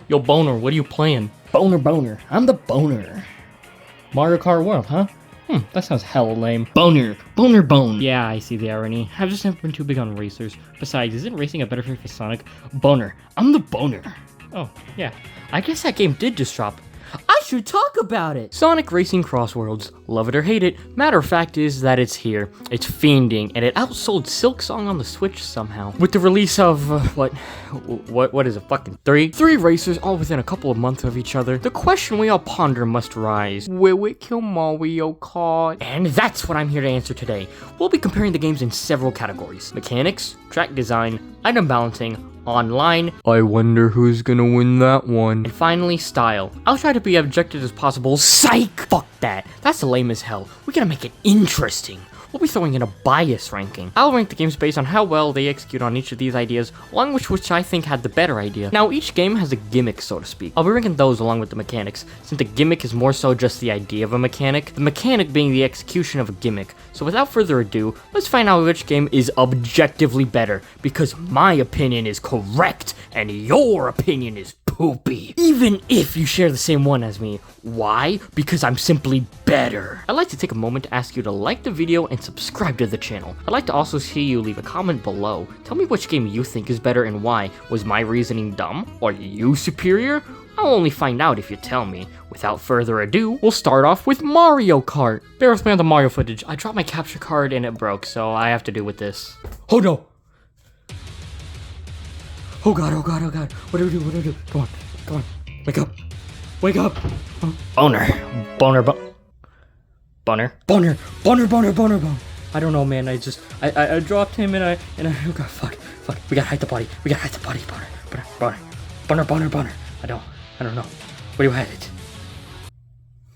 Yo, Boner, what are you playing? Boner. I'm the boner. Mario Kart World, huh? That sounds hella lame. Boner. Yeah, I see the irony. I've just never been too big on racers. Besides, isn't racing a better fit for Sonic? Boner. I'm the boner. Oh, yeah. I guess that game did just drop. I should talk about it. Sonic Racing Crossworlds. Love it or hate it, matter of fact is that it's here. It's fiending, and it outsold Silk Song on the Switch somehow. With the release of, what is it, fucking three racers all within a couple of months of each other, the question we all ponder must rise. Will it kill Mario Kart? And that's what I'm here to answer today. We'll be comparing the games in several categories. Mechanics, track design, item balancing, online, I wonder who's gonna win that one, and finally, style. I'll try to be objective as possible. Psych! Fuck that. That's lame as hell. We gotta make it interesting. We'll be throwing in a bias ranking. I'll rank the games based on how well they execute on each of these ideas, along with which I think had the better idea. Now, each game has a gimmick, so to speak. I'll be ranking those along with the mechanics, since the gimmick is more so just the idea of a mechanic, the mechanic being the execution of a gimmick. So without further ado, let's find out which game is objectively better, because my opinion is correct, and your opinion is poopy. Even if you share the same one as me. Why? Because I'm simply better. I'd like to take a moment to ask you to like the video and subscribe to the channel. I'd like to also see you leave a comment below. Tell me which game you think is better and why. Was my reasoning dumb? Are you superior? I'll only find out if you tell me. Without further ado, we'll start off with Mario Kart. Bear with me on the Mario footage. I dropped my capture card and it broke, so I have to do with this. Oh no! Oh god. What do we do? Come on. Wake up. Boner. I don't know, man. I dropped him and I oh god, fuck. We gotta hide the body. Boner. I don't know. Where do you hide it?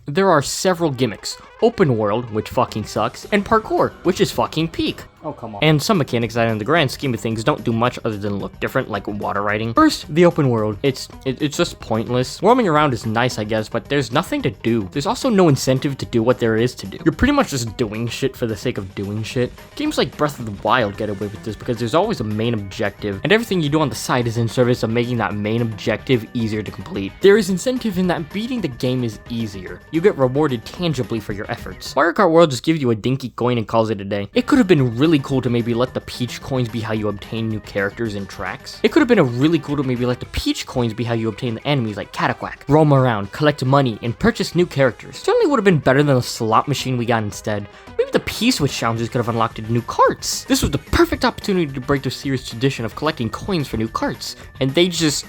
There are several gimmicks. Open world, which fucking sucks, and parkour, which is fucking peak. Oh, come on. And some mechanics that in the grand scheme of things don't do much other than look different, like water riding. First, the open world. It's just pointless. Roaming around is nice, I guess, but there's nothing to do. There's also no incentive to do what there is to do. You're pretty much just doing shit for the sake of doing shit. Games like Breath of the Wild get away with this because there's always a main objective, and everything you do on the side is in service of making that main objective easier to complete. There is incentive in that beating the game is easier. You get rewarded tangibly for your efforts. Mario Kart World just gives you a dinky coin and calls it a day. It could have been really cool to maybe let the Peach coins be how you obtain new characters and tracks. It could have been really cool to maybe let the Peach coins be how you obtain the enemies like Cataquack, roam around, collect money, and purchase new characters. Certainly would have been better than the slot machine we got instead. Maybe the P-Switch challenges could have unlocked new carts. This was the perfect opportunity to break the series tradition of collecting coins for new carts, and they just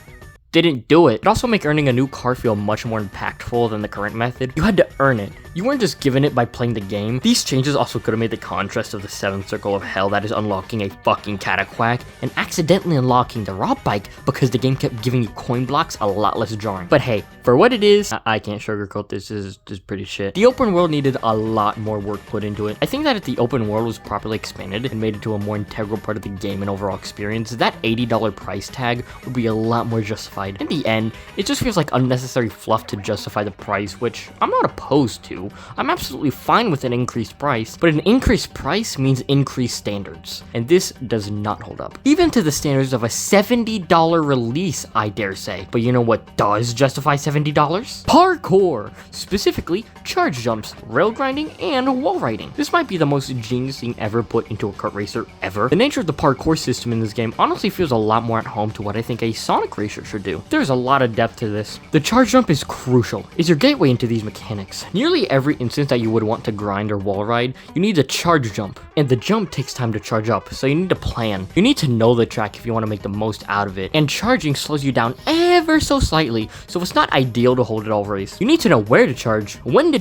didn't do it. It also make earning a new cart feel much more impactful than the current method. You had to earn it. You weren't just given it by playing the game. These changes also could have made the contrast of the 7th circle of hell that is unlocking a fucking Cataquack and accidentally unlocking the Rob Bike because the game kept giving you coin blocks a lot less jarring. But hey, for what it is, I can't sugarcoat this. This is pretty shit. The open world needed a lot more work put into it. I think that if the open world was properly expanded and made into a more integral part of the game and overall experience, that $80 price tag would be a lot more justified. In the end, it just feels like unnecessary fluff to justify the price, which I'm not opposed to. I'm absolutely fine with an increased price, but an increased price means increased standards, and this does not hold up. Even to the standards of a $70 release, I dare say. But you know what does justify $70? Parkour! Specifically, charge jumps, rail grinding, and wall riding. This might be the most genius thing ever put into a kart racer ever. The nature of the parkour system in this game honestly feels a lot more at home to what I think a Sonic racer should do. There's a lot of depth to this. The charge jump is crucial. It's your gateway into these mechanics. Nearly every instance that you would want to grind or wall ride, you need a charge jump, and the jump takes time to charge up, so you need to plan. You need to know the track if you want to make the most out of it, and charging slows you down ever so slightly, so it's not ideal to hold it all race. You need to know where to charge, when to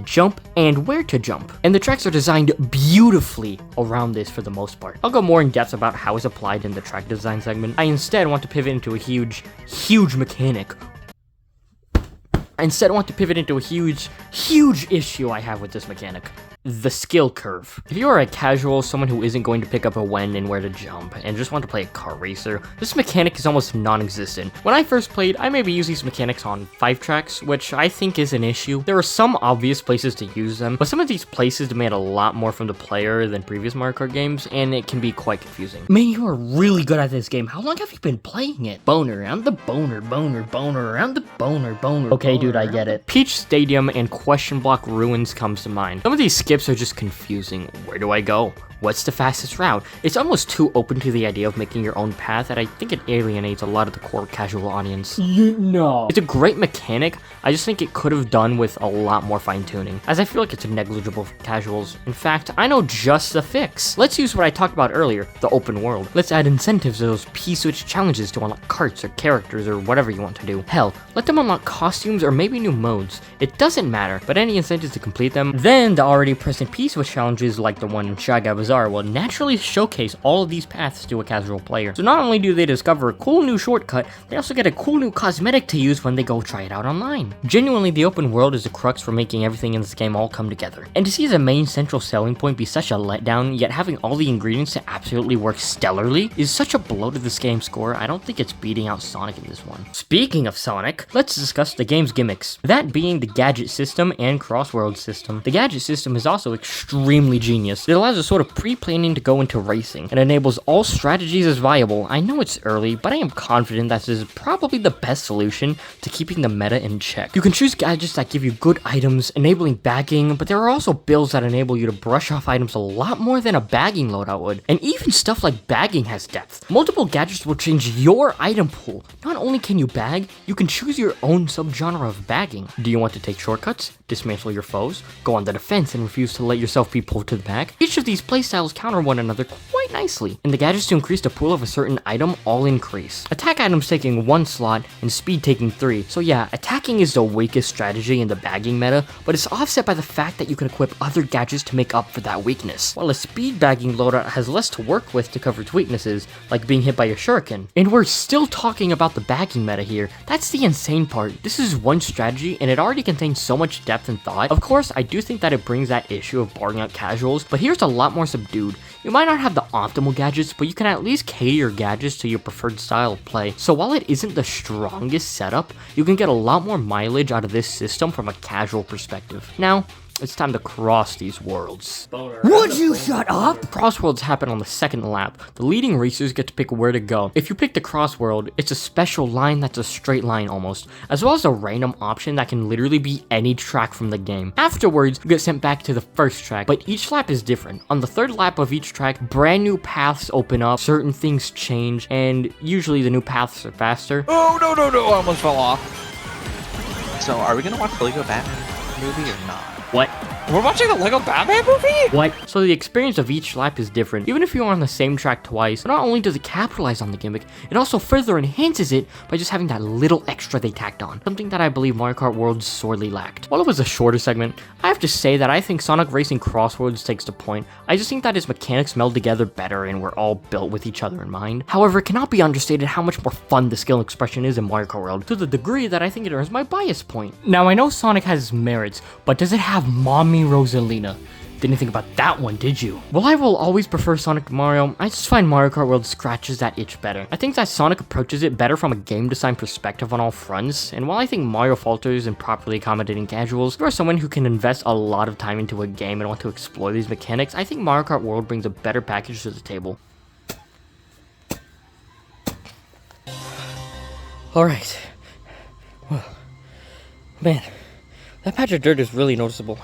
jump, and where to jump. And the tracks are designed beautifully around this for the most part. I'll go more in depth about how it's applied in the track design segment. I instead want to pivot into a huge mechanic. I instead want to pivot into a huge issue I have with this mechanic. the skill curve. If you are a casual, someone who isn't going to pick up a when and where to jump, and just want to play a kart racer, this mechanic is almost non-existent. When I first played, I maybe used these mechanics on 5 tracks, which I think is an issue. There are some obvious places to use them, but some of these places demand a lot more from the player than previous Mario Kart games, and it can be quite confusing. Man, you are really good at this game. How long have you been playing it? Boner, I'm the boner, boner, boner, I'm the boner, boner. Okay, dude, I get it. Peach Stadium and Question Block Ruins comes to mind. Some of these skips are just confusing. Where do I go? What's the fastest route? It's almost too open to the idea of making your own path that I think it alienates a lot of the core casual audience. No. It's a great mechanic, I just think it could have done with a lot more fine-tuning, as I feel like it's negligible for casuals. In fact, I know just the fix. Let's use what I talked about earlier, the open world. Let's add incentives to those P-switch challenges to unlock carts or characters or whatever you want to do. Hell, let them unlock costumes or maybe new modes. It doesn't matter, but any incentives to complete them. Then the already present P-switch challenges like the one in Shy Guy Bazaar will naturally showcase all of these paths to a casual player. So not only do they discover a cool new shortcut, they also get a cool new cosmetic to use when they go try it out online. Genuinely, the open world is the crux for making everything in this game all come together. And to see the main central selling point be such a letdown, yet having all the ingredients to absolutely work stellarly, is such a blow to this game's score. I don't think it's beating out Sonic in this one. Speaking of Sonic, let's discuss the game's gimmicks. That being the gadget system and Crossworlds system. The gadget system is also extremely genius. It allows a sort of pre-planning to go into racing, and enables all strategies as viable. I know it's early, but I am confident that this is probably the best solution to keeping the meta in check. You can choose gadgets that give you good items, enabling bagging, but there are also builds that enable you to brush off items a lot more than a bagging loadout would. And even stuff like bagging has depth. Multiple gadgets will change your item pool. Not only can you bag, you can choose your own subgenre of bagging. Do you want to take shortcuts, dismantle your foes, go on the defense and refuse to let yourself be pulled to the back? Each of these playstyles counter one another quite nicely, and the gadgets to increase the pool of a certain item all increase. Attack items taking 1 slot and speed taking 3, so yeah, attacking is the weakest strategy in the bagging meta, but it's offset by the fact that you can equip other gadgets to make up for that weakness, while a speed bagging loadout has less to work with to cover its weaknesses, like being hit by a shuriken. And we're still talking about the bagging meta here. That's the insane part. This is one strategy and it already contains so much depth and thought. Of course, I do think that it brings that issue of barring out casuals, but here's a lot more subdued. You might not have the optimal gadgets, but you can at least cater your gadgets to your preferred style of play. So while it isn't the strongest setup, you can get a lot more mileage out of this system from a casual perspective. Now, it's time to cross these worlds. Would you shut up? Crossworlds happen on the second lap. The leading racers get to pick where to go. If you pick the crossworld, it's a special line that's a straight line almost, as well as a random option that can literally be any track from the game. Afterwards, you get sent back to the first track, but each lap is different. On the third lap of each track, brand new paths open up, certain things change, and usually the new paths are faster. Oh, no, I almost fell off. So, are we gonna watch the Lego Batman movie or not? What? We're watching the Lego Batman movie? What? So the experience of each lap is different, even if you're on the same track twice. But not only does it capitalize on the gimmick, it also further enhances it by just having that little extra they tacked on. Something that I believe Mario Kart Worlds sorely lacked. While it was a shorter segment, I have to say that I think Sonic Racing Crossworlds takes the point. I just think that its mechanics meld together better and were all built with each other in mind. However, it cannot be understated how much more fun the skill and expression is in Mario Kart World, to the degree that I think it earns my bias point. Now, I know Sonic has its merits, but does it have Mommy Rosalina? Didn't think about that one, did you? While I will always prefer Sonic to Mario, I just find Mario Kart World scratches that itch better. I think that Sonic approaches it better from a game design perspective on all fronts, and while I think Mario falters in properly accommodating casuals, if you are someone who can invest a lot of time into a game and want to explore these mechanics, I think Mario Kart World brings a better package to the table. Alright. Well, man, that patch of dirt is really noticeable.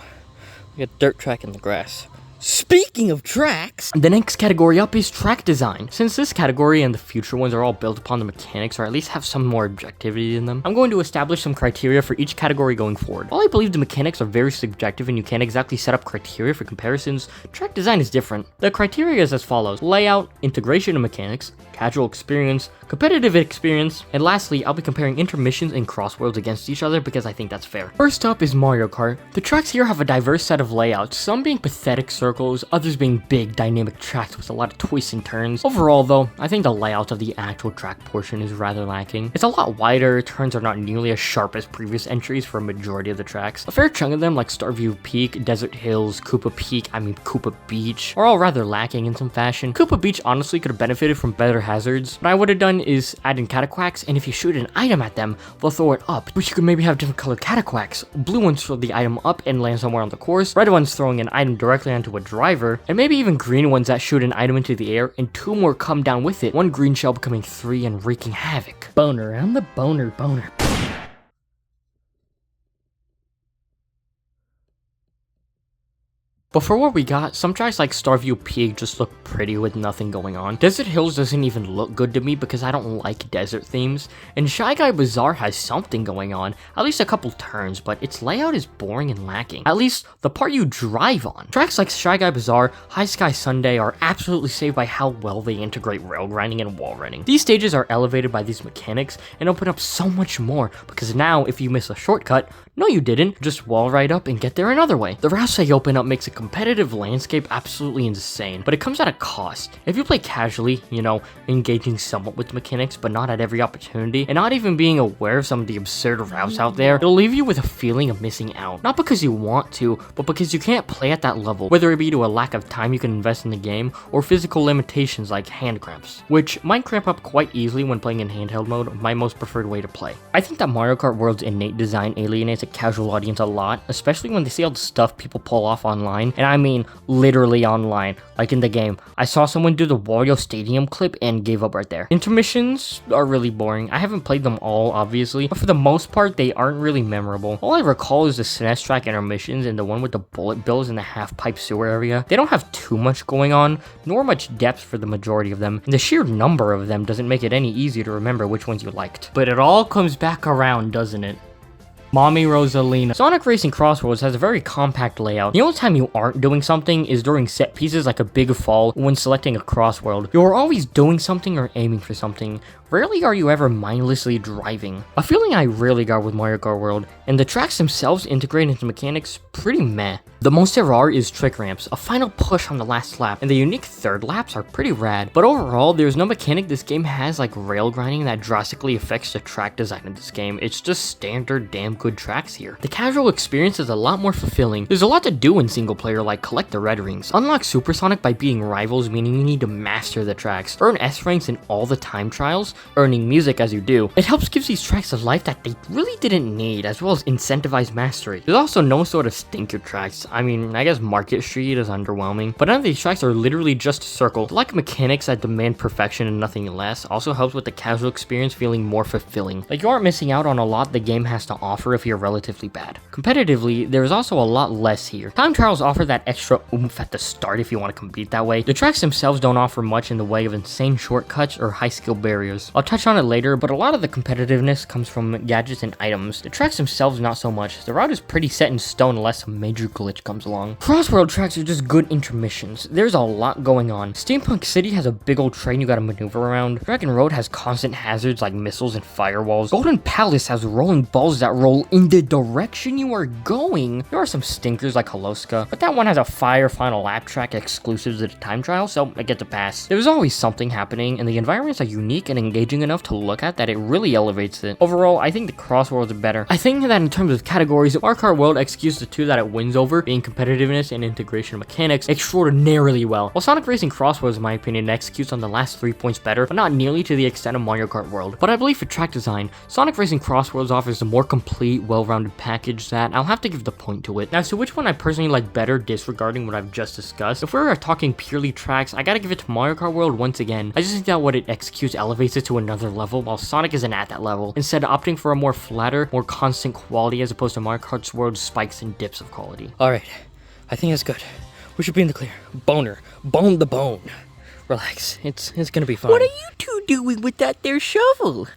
We got dirt track in the grass. Speaking of tracks, the next category up is track design. Since this category and the future ones are all built upon the mechanics, or at least have some more objectivity in them, I'm going to establish some criteria for each category going forward. While I believe the mechanics are very subjective and you can't exactly set up criteria for comparisons, track design is different. The criteria is as follows: layout, integration of mechanics, casual experience, competitive experience, and lastly, I'll be comparing intermissions and crossworlds against each other because I think that's fair. First up is Mario Kart. The tracks here have a diverse set of layouts, some being pathetic circles circles, others being big, dynamic tracks with a lot of twists and turns. Overall though, I think the layout of the actual track portion is rather lacking. It's a lot wider, turns are not nearly as sharp as previous entries for a majority of the tracks. A fair chunk of them, like Starview Peak, Desert Hills, Koopa Beach, are all rather lacking in some fashion. Koopa Beach honestly could have benefited from better hazards. What I would have done is add in cataquacks, and if you shoot an item at them, they'll throw it up, which you could maybe have different colored cataquacks. Blue ones throw the item up and land somewhere on the course, red ones throwing an item directly onto a driver, and maybe even green ones that shoot an item into the air and 2 more come down with it, 1 green shell becoming 3 and wreaking havoc. Boner around the boner. But for what we got, some tracks like Starview Peak just look pretty with nothing going on. Desert Hills doesn't even look good to me because I don't like desert themes. And Shy Guy Bazaar has something going on, at least a couple turns, but its layout is boring and lacking. At least the part you drive on. Tracks like Shy Guy Bazaar, High Sky Sunday are absolutely saved by how well they integrate rail grinding and wall running. These stages are elevated by these mechanics and open up so much more because now if you miss a shortcut, no you didn't, just wall right up and get there another way. The routes they open up makes a competitive landscape absolutely insane, but it comes at a cost. If you play casually, you know, engaging somewhat with the mechanics, but not at every opportunity, and not even being aware of some of the absurd routes out there, it'll leave you with a feeling of missing out. Not because you want to, but because you can't play at that level, whether it be to a lack of time you can invest in the game, or physical limitations like hand cramps, which might cramp up quite easily when playing in handheld mode, my most preferred way to play. I think that Mario Kart World's innate design alienates a casual audience a lot, especially when they see all the stuff people pull off online, and I mean literally online, like in the game. I saw someone do the Wario Stadium clip and gave up right there. Intermissions are really boring. I haven't played them all, obviously, but for the most part, they aren't really memorable. All I recall is the SNES track intermissions and the one with the bullet bills in the half-pipe sewer area. They don't have too much going on, nor much depth for the majority of them, and the sheer number of them doesn't make it any easier to remember which ones you liked. But it all comes back around, doesn't it? Mommy Rosalina. Sonic Racing Crossworlds has a very compact layout. The only time you aren't doing something is during set pieces like a big fall when selecting a crossworld. You're always doing something or aiming for something. Rarely are you ever mindlessly driving. A feeling I rarely got with Mario Kart World, and the tracks themselves integrate into mechanics pretty meh. The most there are is trick ramps, a final push on the last lap, and the unique third laps are pretty rad. But overall, there's no mechanic this game has like rail grinding that drastically affects the track design of this game. It's just standard damn good tracks here. The casual experience is a lot more fulfilling. There's a lot to do in single player like collect the red rings, unlock Supersonic by beating rivals, meaning you need to master the tracks, earn S ranks in all the time trials, earning music as you do. It helps give these tracks a life that they really didn't need, as well as incentivize mastery. There's also no sort of stinker tracks. I mean, I guess Market Street is underwhelming, but none of these tracks are literally just a circle. The lack of mechanics that demand perfection and nothing less also helps with the casual experience feeling more fulfilling. Like you aren't missing out on a lot the game has to offer if you're relatively bad. Competitively, there's also a lot less here. Time trials offer that extra oomph at the start if you want to compete that way. The tracks themselves don't offer much in the way of insane shortcuts or high skill barriers. I'll touch on it later, but a lot of the competitiveness comes from gadgets and items. The tracks themselves not so much. The route is pretty set in stone unless a major glitch comes along. Crossworld tracks are just good intermissions. There's a lot going on. Steampunk City has a big old train you gotta maneuver around. Dragon Road has constant hazards like missiles and firewalls. Golden Palace has rolling balls that roll in the direction you are going. There are some stinkers like Holoska, but that one has a fire final lap track exclusive to the time trial, so it gets a pass. There's always something happening, and the environments are unique and engaging enough to look at that it really elevates it. Overall, I think the Crossworlds are better. I think that in terms of categories, Mario Kart World executes the two that it wins over, being competitiveness and integration of mechanics, extraordinarily well. While Sonic Racing Crossworlds, in my opinion, executes on the last 3 points better, but not nearly to the extent of Mario Kart World. But I believe for track design, Sonic Racing Crossworlds offers a more complete, well-rounded package that I'll have to give the point to it. Now, so which one I personally like better, disregarding what I've just discussed? If we were talking purely tracks, I gotta give it to Mario Kart World once again. I just think that what it executes elevates it to another level, while Sonic isn't at that level, instead opting for a more flatter, more constant quality as opposed to Mario Kart World's spikes and dips of quality. Alright, I think that's good. We should be in the clear. Boner. Bone the bone. Relax. It's gonna be fine. What are you two doing with that there shovel?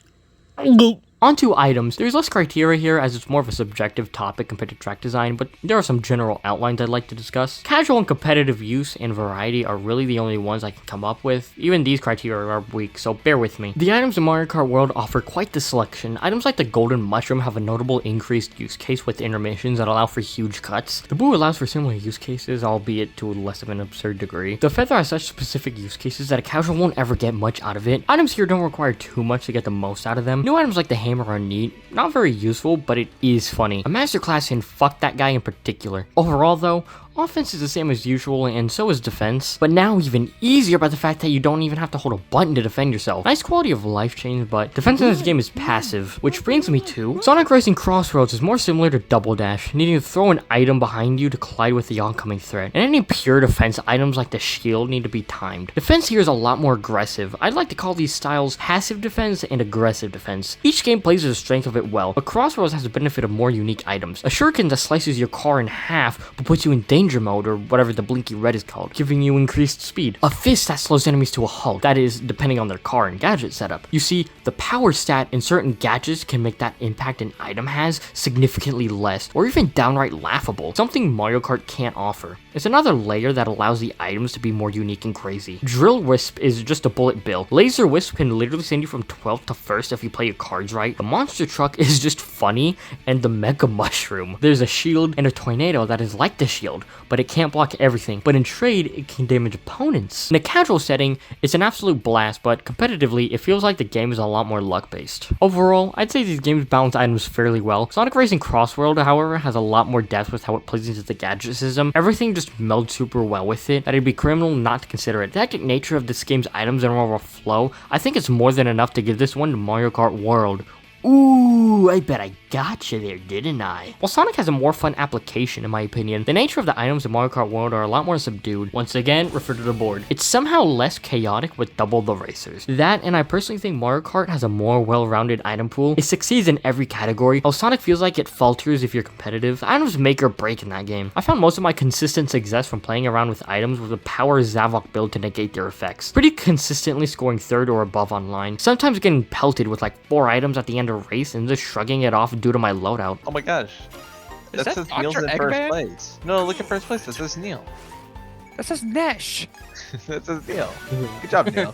Onto items. There's less criteria here as it's more of a subjective topic compared to track design, but there are some general outlines I'd like to discuss. Casual and competitive use and variety are really the only ones I can come up with. Even these criteria are weak, so bear with me. The items in Mario Kart World offer quite the selection. Items like the golden mushroom have a notable increased use case with intermissions that allow for huge cuts. The boo allows for similar use cases, albeit to less of an absurd degree. The feather has such specific use cases that a casual won't ever get much out of it. Items here don't require too much to get the most out of them. New items like the hammer are neat, not very useful, but it is funny. A masterclass in fuck that guy in particular. Overall though, offense is the same as usual, and so is defense, but now even easier by the fact that you don't even have to hold a button to defend yourself. Nice quality of life change, but defense in this game is passive, which brings me to Sonic Racing Crossworlds is more similar to Double Dash, needing to throw an item behind you to collide with the oncoming threat, and any pure defense items like the shield need to be timed. Defense here is a lot more aggressive. I'd like to call these styles passive defense and aggressive defense. Each game plays to the strength of it well, but Crossworlds has the benefit of more unique items. A shuriken that slices your car in half but puts you in danger mode, or whatever the blinky red is called, giving you increased speed. A fist that slows enemies to a halt, that is, depending on their car and gadget setup. You see, the power stat in certain gadgets can make that impact an item has significantly less, or even downright laughable, something Mario Kart can't offer. It's another layer that allows the items to be more unique and crazy. Drill Wisp is just a bullet bill. Laser Wisp can literally send you from 12th to 1st if you play your cards right. The Monster Truck is just funny, and the Mega Mushroom. There's a shield and a tornado that is like the shield, but it can't block everything, but in trade, it can damage opponents. In a casual setting, it's an absolute blast, but competitively, it feels like the game is a lot more luck-based. Overall, I'd say these games balance items fairly well. Sonic Racing Crossworld, however, has a lot more depth with how it plays into the gadget system. Everything just melds super well with it, that it'd be criminal not to consider it. The hectic nature of this game's items and overall flow, I think it's more than enough to give this one to Mario Kart World. Ooh, I bet I gotcha there, didn't I? While Sonic has a more fun application, in my opinion, the nature of the items in Mario Kart World are a lot more subdued. Once again, refer to the board. It's somehow less chaotic with double the racers. That, and I personally think Mario Kart has a more well-rounded item pool. It succeeds in every category, while Sonic feels like it falters if you're competitive. The items make or break in that game. I found most of my consistent success from playing around with items with a power Zavok build to negate their effects. Pretty consistently scoring 3rd or above online, sometimes getting pelted with like 4 items at the end of a race and just shrugging it off due to my loadout. Oh my gosh. Is That that says Neil's in Dr. first Eggman? place. No, look at first place. That says Neil. That says Nesh. That says Neil. Good job, Neil.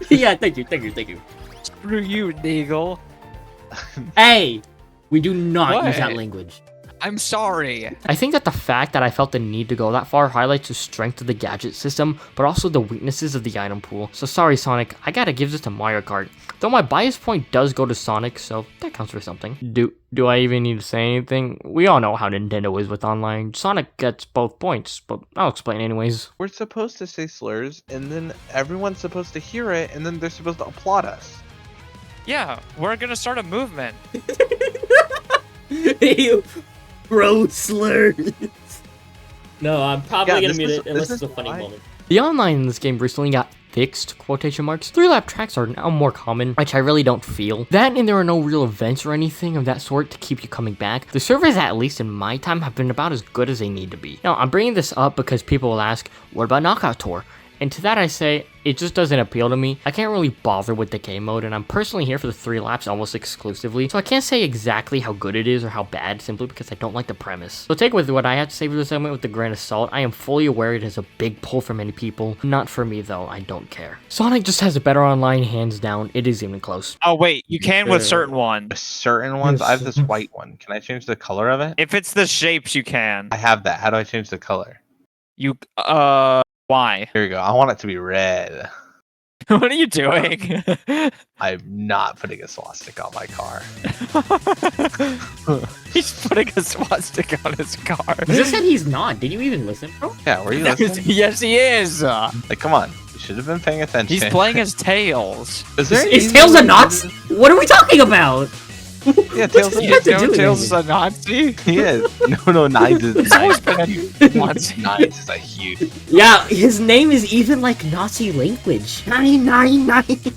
Yeah, thank you. Screw you, Neagle. Hey, we do not What? use that language. I'm sorry. I think that the fact that I felt the need to go that far highlights the strength of the gadget system, but also the weaknesses of the item pool. So sorry Sonic, I gotta give this to Mario Kart. Though my bias point does go to Sonic, so that counts for something. Do I even need to say anything? We all know how Nintendo is with online. Sonic gets both points, but I'll explain anyways. We're supposed to say slurs, and then everyone's supposed to hear it, and then they're supposed to applaud us. Yeah, we're gonna start a movement. Bro slurs. No, I'm probably Yeah, gonna this mute is- it unless this it's a is funny why- moment. The online in this game recently got fixed, quotation marks. 3-lap tracks are now more common, which I really don't feel. That and there are no real events or anything of that sort to keep you coming back. The servers, at least in my time, have been about as good as they need to be. Now, I'm bringing this up because people will ask, what about Knockout Tour? And to that I say, it just doesn't appeal to me. I can't really bother with the game mode, and I'm personally here for the 3 laps almost exclusively, so I can't say exactly how good it is or how bad simply because I don't like the premise. So take with what I have to say for this segment with a grain of salt. I am fully aware it is a big pull for many people. Not for me though, I don't care. Sonic just has a better online, hands down. It is even close. Oh wait, you can with certain ones. Certain ones. I have this white one. Can I change the color of it? If it's the shapes, you can. I have that. How do I change the color? You why? Here we go. I want it to be red. What are you doing? I'm not putting a swastika on my car. He's putting a swastika on his car. You just said he's not. Did you even listen, bro? Yeah, were you listening? Yes, he is. Like, come on. You should have been paying attention. He's playing as Tails. Is there Is any Tails a reason- Nazi? What are we talking about? Yeah, Tails You is. have to You know do Tails it. is a Nazi? He is. No, Nines is He's always been Nines. a Nazi. Nines is a huge. Yeah, his name is even like Nazi language. 999.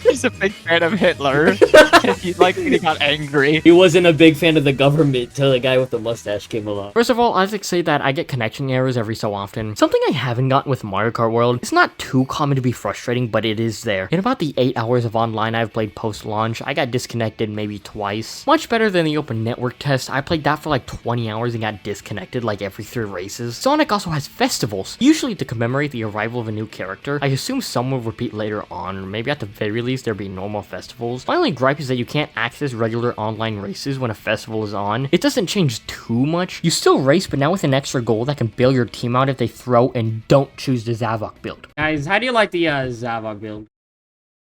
He's a big fan of Hitler. He got angry. He wasn't a big fan of the government till the guy with the mustache came along. First of all, I have to say that I get connection errors every so often. Something I haven't gotten with Mario Kart World. It's not too common to be frustrating, but it is there. In about the 8 hours of online I've played post-launch, I got disconnected maybe twice. Much better than the open network test. I played that for like 20 hours and got disconnected like every 3 races. Sonic also has festivals, usually to commemorate the arrival of a new character. I assume some will repeat later on, or maybe at the very least there'll be normal festivals. My only gripe is that you can't access regular online races when a festival is on. It doesn't change too much. You still race, but now with an extra goal that can bail your team out if they throw and don't choose the Zavok build. Guys, how do you like the Zavok build?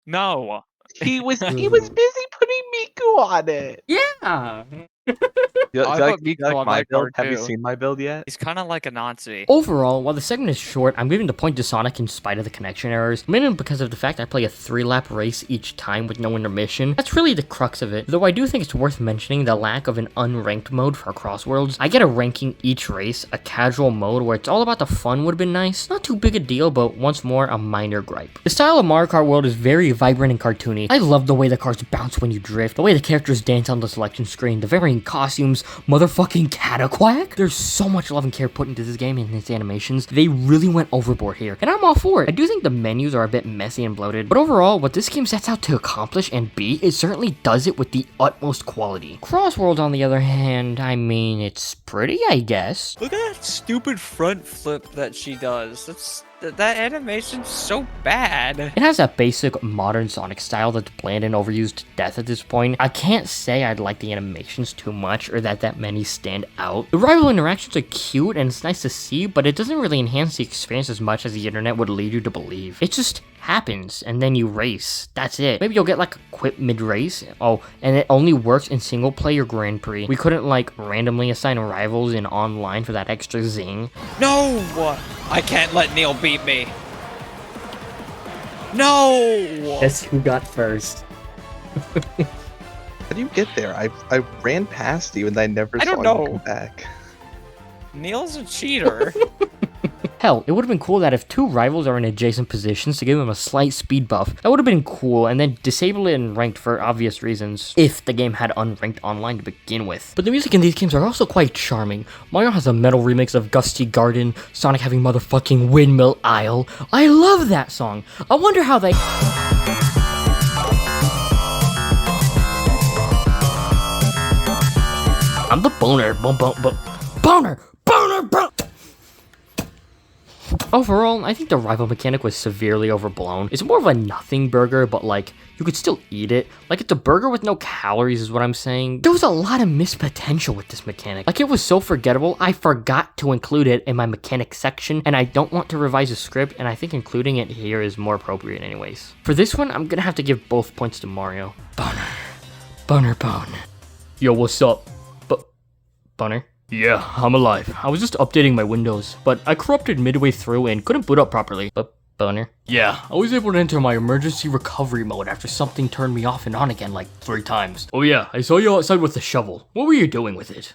No. He was busy putting Miku on it. Yeah. I put Miku on my my build? card, Have you too. seen my build yet? He's kind of like a Nazi. Overall, while the segment is short, I'm giving the point to Sonic in spite of the connection errors, mainly because of the fact I play a 3-lap race each time with no intermission. That's really the crux of it, though I do think it's worth mentioning the lack of an unranked mode for Crossworlds. I get a ranking each race, a casual mode where it's all about the fun would have been nice. Not too big a deal, but once more, a minor gripe. The style of Mario Kart World is very vibrant and cartoony. I love the way the cars bounce when you drift, the way the characters dance on the selection screen, the varying costumes, motherfucking Cataquack. There's so much love and care put into this game and its animations. They really went overboard here, and I'm all for it. I do think the menus are a bit messy and bloated, but overall, what this game sets out to accomplish and be, it certainly does it with the utmost quality. Crossworlds, on the other hand, I mean, it's pretty, I guess. Look at that stupid front flip that she does. That animation's so bad. It has that basic modern Sonic style that's bland and overused to death at this point. I can't say I'd like the animations too much or that many stand out. The rival interactions are cute and it's nice to see, but it doesn't really enhance the experience as much as the internet would lead you to believe. It just happens and then you race. That's it. Maybe you'll get like a quit mid-race. Oh, and it only works in single player Grand Prix. We couldn't like randomly assign rivals in online for that extra zing. No! I can't let Neil beat me. No! Guess who got first? How do you get there? I ran past you and I never I saw don't you know. come back. Neil's a cheater. Hell, it would have been cool that if 2 rivals are in adjacent positions to give them a slight speed buff, that would have been cool, and then disable it in ranked for obvious reasons, if the game had unranked online to begin with. But the music in these games are also quite charming. Mario has a metal remix of Gusty Garden, Sonic having motherfucking Windmill Isle. I love that song. I wonder how they... I'm the boner, boner. Overall, I think the rival mechanic was severely overblown. It's more of a nothing burger, but like, you could still eat it. Like, it's a burger with no calories is what I'm saying. There was a lot of missed potential with this mechanic. Like, it was so forgettable, I forgot to include it in my mechanic section, and I don't want to revise the script, and I think including it here is more appropriate anyways. For this one, I'm gonna have to give both points to Mario. Boner. Yo, what's up? Boner? Yeah, I'm alive. I was just updating my Windows, but I corrupted midway through and couldn't boot up properly. Boner? Yeah, I was able to enter my emergency recovery mode after something turned me off and on again like 3 times. Oh yeah, I saw you outside with the shovel. What were you doing with it?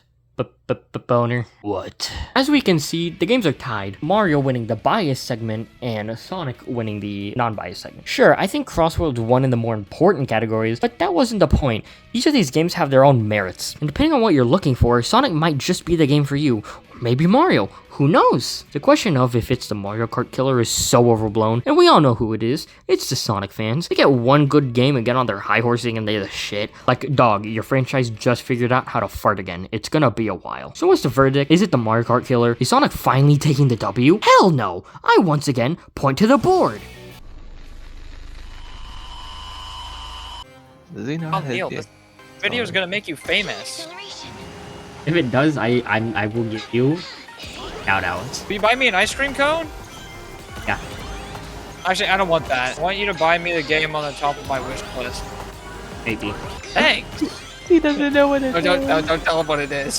Boner? What? As we can see, the games are tied. Mario winning the bias segment and Sonic winning the non-bias segment. Sure, I think Crossworlds won in the more important categories, but that wasn't the point. Each of these games have their own merits, and depending on what you're looking for, Sonic might just be the game for you. Maybe Mario, who knows? The question of if it's the Mario Kart killer is so overblown, and we all know who it is. It's the Sonic fans. They get one good game and get on their high horsing and they're the shit. Like, dog, your franchise just figured out how to fart again. It's gonna be a while. So what's the verdict? Is it the Mario Kart killer? Is Sonic finally taking the W? Hell no! I once again point to the board. Does he know Oh, how to Neil, do- this video's gonna make you famous. If it does, I will give you shout outs. Will you buy me an ice cream cone? Yeah. Actually, I don't want that. I want you to buy me the game on the top of my wish list. Maybe. Thanks. He doesn't know what it is. Don't tell him what it is.